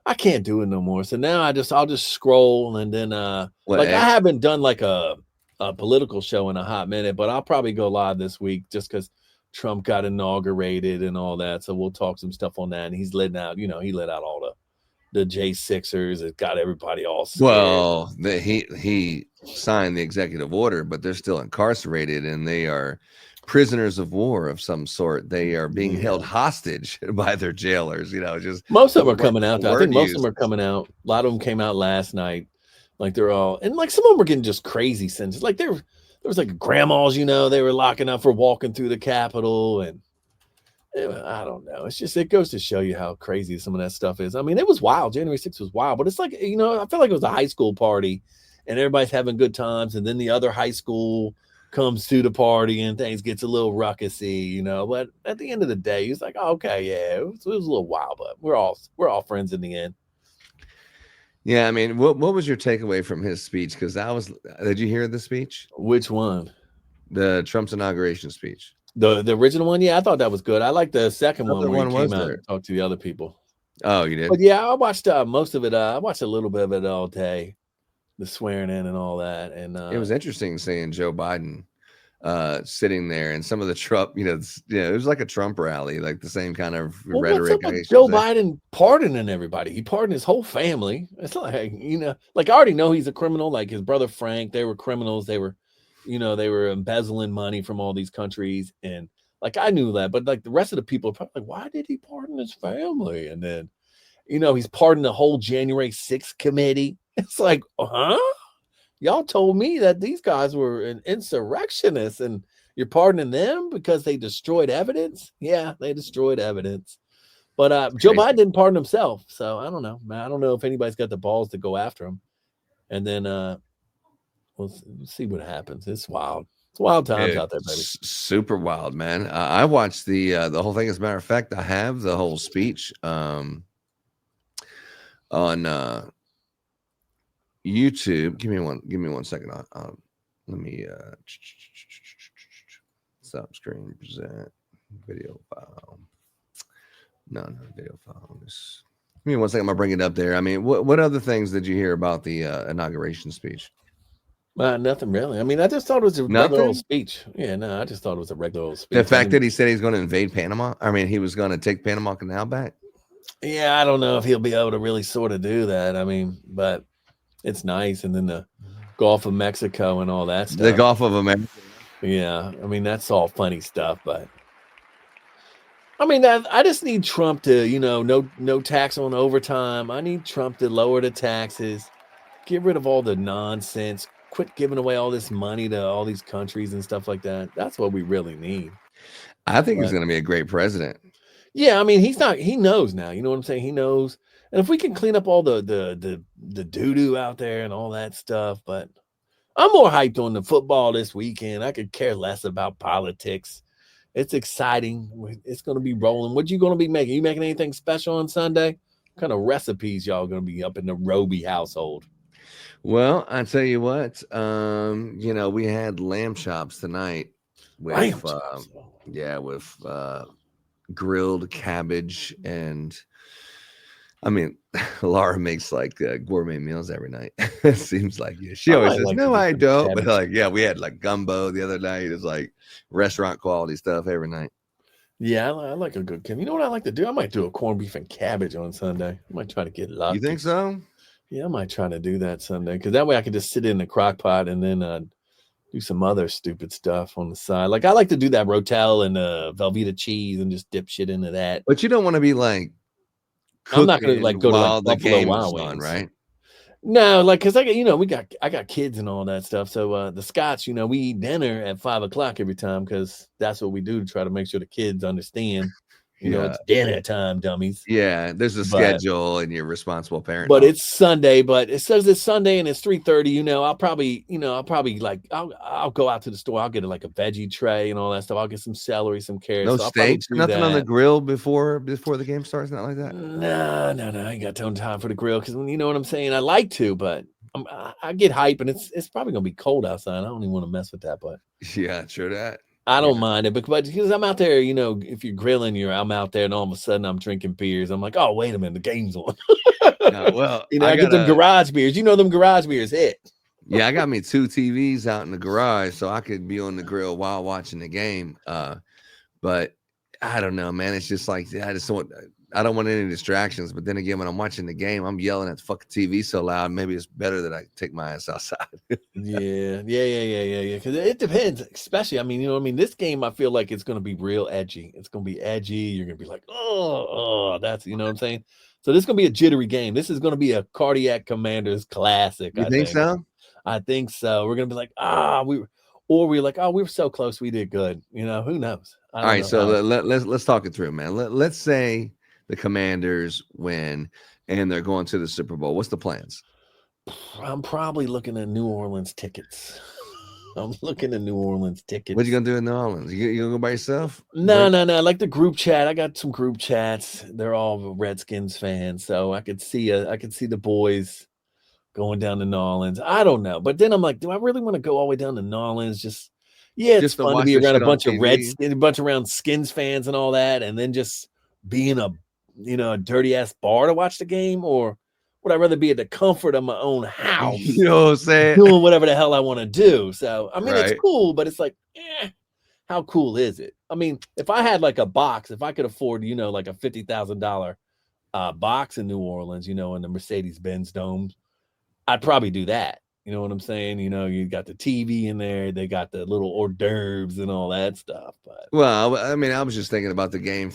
I can't do it no more. So now I'll just scroll and then I haven't done like a political show in a hot minute, but I'll probably go live this week just because Trump got inaugurated and all that. So we'll talk some stuff on that. And he's letting out, he let out all the J6ers. It got everybody all scared. Well, he signed the executive order, but they're still incarcerated and they are prisoners of war of some sort. They are being held hostage by their jailers. Just most of them are coming out. I think most of them are coming out. A lot of them came out last night. Like they're all, and like some of them were getting just crazy sentences. Like there was like grandmas, they were locking up for walking through the Capitol, and I don't know. It's just, it goes to show you how crazy some of that stuff is. I mean, it was wild. January 6th was wild, but it's like, I feel like it was a high school party and everybody's having good times. And then the other high school comes to the party and things gets a little ruckusy, but at the end of the day, he's like, oh, okay, yeah, it was a little wild, but we're all friends in the end. Yeah, I mean, what was your takeaway from his speech? Because did you hear the speech? Which one? The Trump's inauguration speech. The original one? Yeah, I thought that was good. I like the second one where he came out and talked to the other people. Oh, you did? But yeah, I watched most of it. I watched a little bit of it all day, the swearing in and all that. And it was interesting seeing Joe Biden sitting there and some of the Trump, it was like a Trump rally, like the same kind of rhetoric. What's up with Joe Biden pardoning everybody? He pardoned his whole family. It's like, like I already know he's a criminal. Like his brother Frank, they were criminals. They were, they were embezzling money from all these countries. And like, I knew that, but like the rest of the people are probably like, why did he pardon his family? And then, he's pardoned the whole January 6th committee. It's like, huh? Y'all told me that these guys were an insurrectionists and you're pardoning them because they destroyed evidence. Yeah, they destroyed evidence. But Joe Biden didn't pardon himself. So I don't know. I don't know if anybody's got the balls to go after him. And then we'll see what happens. It's wild. It's wild times out there, baby. Super wild, man. I watched the whole thing. As a matter of fact, I have the whole speech on YouTube. Give me one second. Let me stop screen, present video file. No video file. Just give me one second. I'm gonna bring it up there. I mean, what other things did you hear about the inauguration speech? Nothing really. I mean, I just thought it was a regular old speech. Yeah, no, I just thought it was a regular old speech. The fact that he said he's going to invade Panama. I mean, he was going to take Panama Canal back. Yeah, I don't know if he'll be able to really sort of do that. I mean, but it's nice. And then the Gulf of Mexico and all that stuff. The Gulf of America. Yeah. I mean, that's all funny stuff, but I mean, I just need Trump to, no tax on overtime. I need Trump to lower the taxes, get rid of all the nonsense, quit giving away all this money to all these countries and stuff like that. That's what we really need. I think he's But- going to be a great president. Yeah, I mean, he knows now. You know what I'm saying? He knows. And if we can clean up all the doo-doo out there and all that stuff, but I'm more hyped on the football this weekend. I could care less about politics. It's exciting. It's going to be rolling. What you going to be making? You making anything special on Sunday? What kind of recipes y'all going to be up in the Roby household? Well, I tell you what, we had lamb chops tonight with Lamb chops. with grilled cabbage, and I mean, Laura makes like gourmet meals every night. It seems like she always says, "No, I don't." But we had like gumbo the other night. It's like restaurant quality stuff every night. Yeah, I like a good. You know what I like to do? I might do a corned beef and cabbage on Sunday. I might try to get lucky. You think so? Yeah, I might try to do that Sunday because that way I can just sit in the crock pot and then do some other stupid stuff on the side. Like I like to do that Rotel and Velveeta cheese and just dip shit into that. But you don't want to be like, I'm not gonna like go to while like the Buffalo game is Wild on, Wings, right? No, like because I got kids and all that stuff. So the Scots, we eat dinner at 5:00 every time because that's what we do to try to make sure the kids understand. It's dinner time, dummies. Yeah, there's a schedule and you're responsible parent. But it's Sunday, but it says it's Sunday and it's 3:30. I'll probably like I'll go out to the store. I'll get like a veggie tray and all that stuff. I'll get some celery, some carrots. No so steaks, nothing on the grill before the game starts, not like that. No, I ain't got time for the grill because you know what I'm saying. I like to, but I get hype and it's probably gonna be cold outside. I don't even want to mess with that, but yeah, sure that. I don't mind it, but because I'm out there, if you're grilling, I'm out there, and all of a sudden I'm drinking beers. I'm like, oh, wait a minute, the game's on. Well, I get them garage beers. Them garage beers hit. Yeah, I got me 2 TVs out in the garage, so I could be on the grill while watching the game. But I don't know, man. It's just like I don't want any distractions. But then again, when I'm watching the game, I'm yelling at the fucking TV so loud. Maybe it's better that I take my ass outside. Yeah. Because it depends, especially. This game I feel like it's going to be real edgy. It's going to be edgy. You're going to be like, oh, that's what I'm saying. So this is going to be a jittery game. This is going to be a Cardiac Commanders classic. You think so? I think so. We're going to be like, we're like, oh, we were so close. We did good. Who knows? All right. So let's talk it through, man. Let's say the Commanders win and they're going to the Super Bowl. What's the plans? I'm probably looking at New Orleans tickets. I'm looking at New Orleans tickets. What are you gonna do in New Orleans? You gonna go by yourself? No. Like the group chat. I got some group chats. They're all Redskins fans, so I could see the boys going down to New Orleans. I don't know, but then I'm like, do I really want to go all the way down to New Orleans? It's fun to be around a bunch of Redskins, a bunch around Skins fans and all that, and then just be in a dirty ass bar to watch the game, or would I rather be at the comfort of my own house? You know what I'm saying? Doing whatever the hell I want to do. So, Right. It's cool, but it's like, how cool is it? If I had like a box, if I could afford, like a $50,000 box in New Orleans, in the Mercedes-Benz Dome, I'd probably do that. You know what I'm saying? You got the TV in there, they got the little hors d'oeuvres and all that stuff. But Well, I was just thinking about the game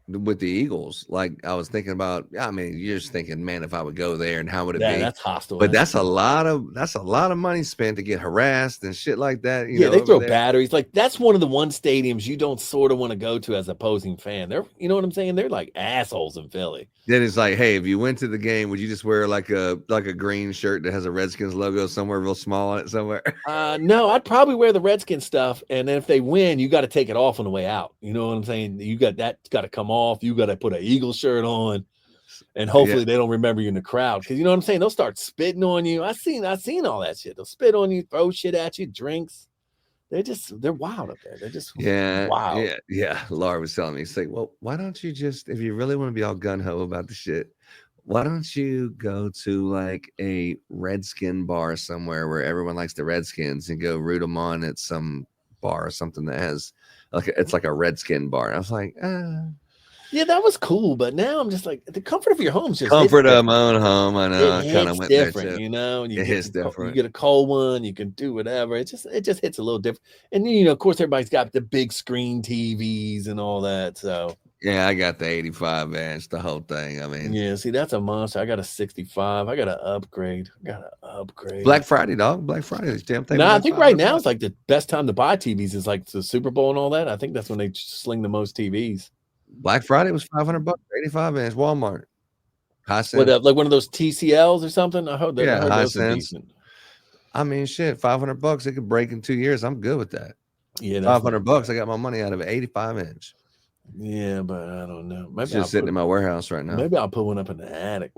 with the Eagles. Like I was thinking about, you're just thinking, man, if I would go there and how would it be? That's hostile. But that's a lot of money spent to get harassed and shit like that. They throw batteries. Like that's one of the one you don't sort of want to go to as opposing fan. They're, you know what I'm saying? They're like assholes in Philly. Then it's like, hey, if you went to the game, would you just wear like a green shirt that has a Redskins logo somewhere real small on it somewhere? No, I'd probably wear the Redskins stuff. And then if they win, you got to take it off on the way out. You know what I'm saying? That's got to come off. You got to put an Eagles shirt on, and hopefully they don't remember you in the crowd. Because you know what I'm saying? They'll start spitting on you. I've seen all that shit. They'll spit on you, throw shit at you, drinks. They're wild up there. They're just wild. Yeah. Laura was telling me, it's like, well, why don't you just, if you really want to be all gung-ho about the shit, why don't you go to like a Redskin bar somewhere where everyone likes the Redskins and go root them on at some bar or something that has it's like a Redskin bar. And I was like, Yeah, that was cool, but now I'm just like the comfort of your home is just Comfort of my own home. I know. It I kind of hits went different, there too. you know. You It get hits different. You get a cold one, you can do whatever. It just hits a little different. And then, you know, of course, everybody's got the big screen TVs and all that. So Yeah, I got the 85 inch, the whole thing. I mean, yeah, see, that's a monster. I got a 65. I got to upgrade. Black Friday, dog. Black Friday. Damn thing. No, I think right now it's like the best time to buy TVs is like the Super Bowl and all that. I think that's when they sling the most TVs. Black Friday was $500, 85 inch, Walmart. High sense. What, like one of those TCLs or something? I heard that. Yeah, I heard high those are sense. decent. I mean, shit, $500. It could break in 2 years. I'm good with that. Yeah, that's $500. I got my money out of an 85 inch. Yeah, but I don't know. Maybe It's just sitting in my warehouse right now. Maybe I'll put one up in the attic.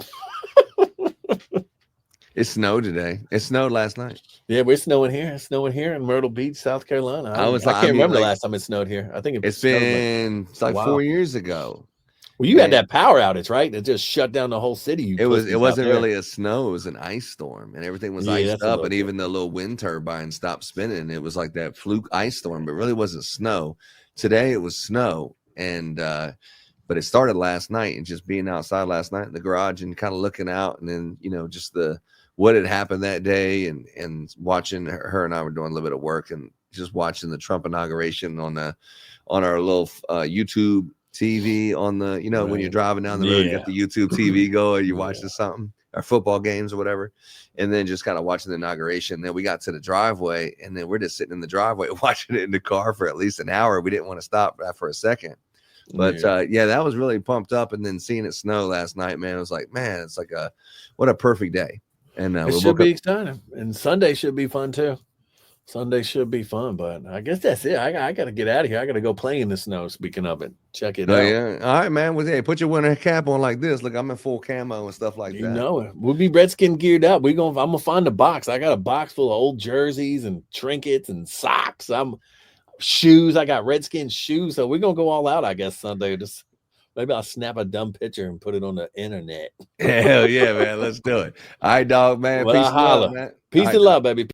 It snowed today. It snowed last night. Yeah, we're snowing here. It's snowing here in Myrtle Beach, South Carolina. I can't remember the last time it snowed here. I think it's been like 4 years ago. Well, you had that power outage, right? It just shut down the whole city. It wasn't really a snow, it was an ice storm, and everything was iced up, and even the little wind turbine stopped spinning. It was like that fluke ice storm, but it really wasn't snow. Today it was snow, and but it started last night, and just being outside last night in the garage and kind of looking out, and then, you know, just what had happened that day, and watching her and I were doing a little bit of work and just watching the Trump inauguration on our little YouTube TV on the, you know, when you're driving down the road, you got the YouTube TV going, you're watching something, or football games or whatever, and then just kind of watching the inauguration. Then we got to the driveway, and then we're just sitting in the driveway watching it in the car for at least an hour. We didn't want to stop for a second. But that was really pumped up. And then seeing it snow last night, man, it was like, man, it's like what a perfect day. And it should be exciting. And Sunday should be fun too. Sunday should be fun, but I guess that's it. I got to get out of here. I got to go play in the snow. Speaking of it, check it out. Yeah. All right, man. Well, hey, put your winter cap on like this. Look, I'm in full camo and stuff like that. You know it. We'll be Redskin geared up. I'm gonna find a box. I got a box full of old jerseys and trinkets and socks. Shoes. I got Redskin shoes. So we're gonna go all out, I guess, Sunday. Just maybe I'll snap a dumb picture and put it on the internet. Hell yeah, man. Let's do it. All right, dog, man. Well, Peace and love, man. Peace and love, baby.